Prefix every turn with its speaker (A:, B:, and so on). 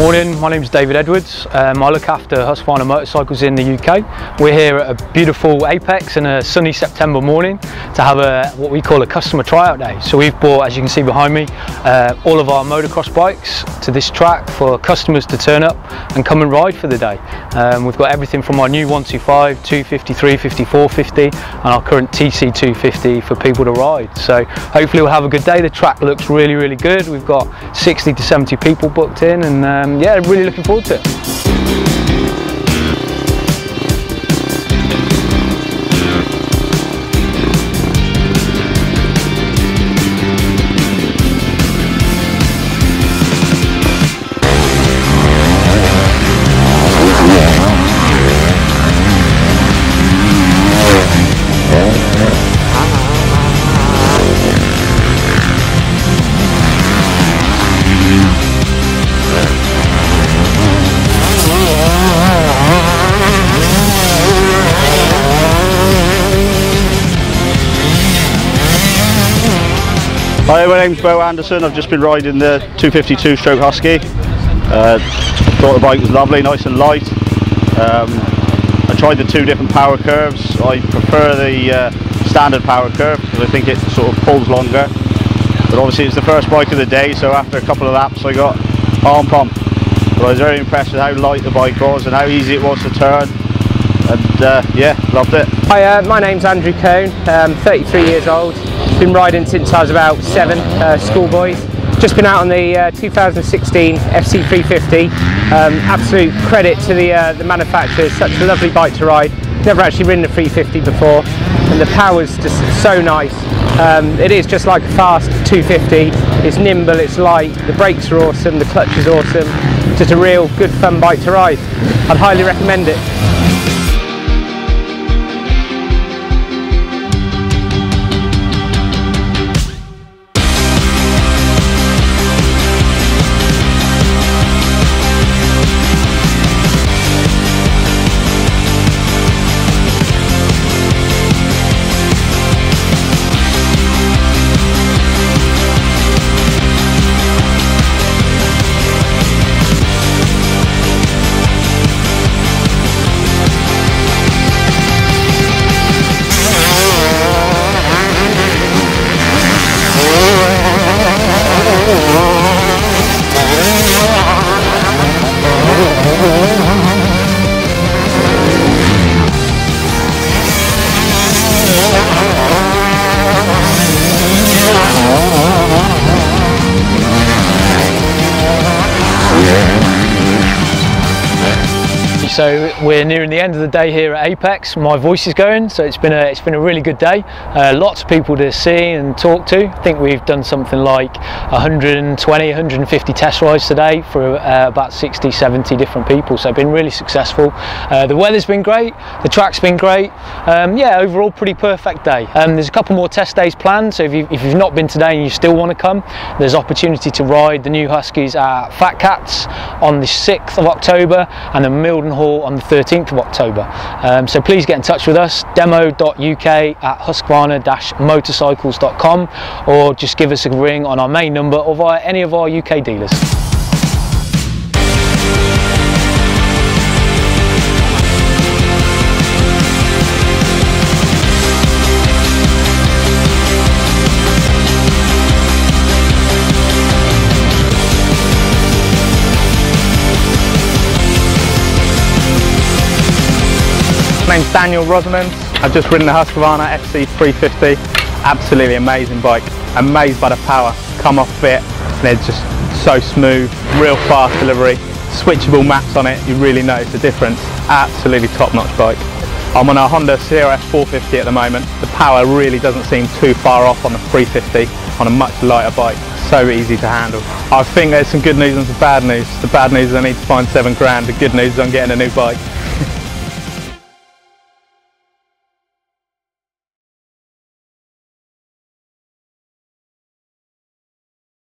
A: Morning, my name is David Edwards. I look after Husqvarna Motorcycles in the UK. We're here at a beautiful Apex in a sunny September morning to have what we call a customer tryout day. So we've brought, as you can see behind me, all of our motocross bikes to this track for customers to turn up and come and ride for the day. We've got everything from our new 125, 250, 350, 450 and our current TC 250 for people to ride. So hopefully we'll have a good day. The track looks really good. We've got 60 to 70 people booked in, and yeah, really looking forward to it.
B: Hi, my name's Bo Anderson. I've just been riding the 252 stroke Husky. Thought the bike was lovely, nice and light. I tried the two different power curves. I prefer the standard power curve because I think it sort of pulls longer. But obviously it's the first bike of the day, so after a couple of laps I got arm pump. But I was very impressed with how light the bike was and how easy it was to turn. And yeah, loved it.
C: Hi, my name's Andrew Cohn. I'm 33 years old. Been riding since I was about 7, schoolboys. Just been out on the 2016 FC350. Absolute credit to the manufacturer. Such a lovely bike to ride. Never actually ridden a 350 before, and the power's just so nice. It is just like a fast 250. It's nimble, it's light, the brakes are awesome, the clutch is awesome. Just a real good fun bike to ride. I'd highly recommend it.
A: So we're nearing the end of the day here at Apex. My voice is going, so it's been a really good day. Lots of people to see and talk to. I think we've done something like 120, 150 test rides today for about 60, 70 different people. So it's been really successful. The weather's been great, the track's been great. Yeah, overall pretty perfect day. There's a couple more test days planned, so if you've not been today and you still want to come, there's opportunity to ride the new Huskies at Fatcats on the 6th of October and the Mildenhall on the 13th of October. So please get in touch with us, demo.uk@husqvarna-motorcycles.com, or just give us a ring on our main number or via any of our UK dealers.
D: My name's Daniel Rosamond. I've just ridden the Husqvarna FC350. Absolutely amazing bike. Amazed by the power. Come off fit and it's just so smooth. Real fast delivery. Switchable maps on it. You really notice the difference. Absolutely top-notch bike. I'm on a Honda CRF 450 at the moment. The power really doesn't seem too far off on the 350 on a much lighter bike. So easy to handle. I think there's some good news and some bad news. The bad news is I need to find £7 grand. The good news is I'm getting a new bike.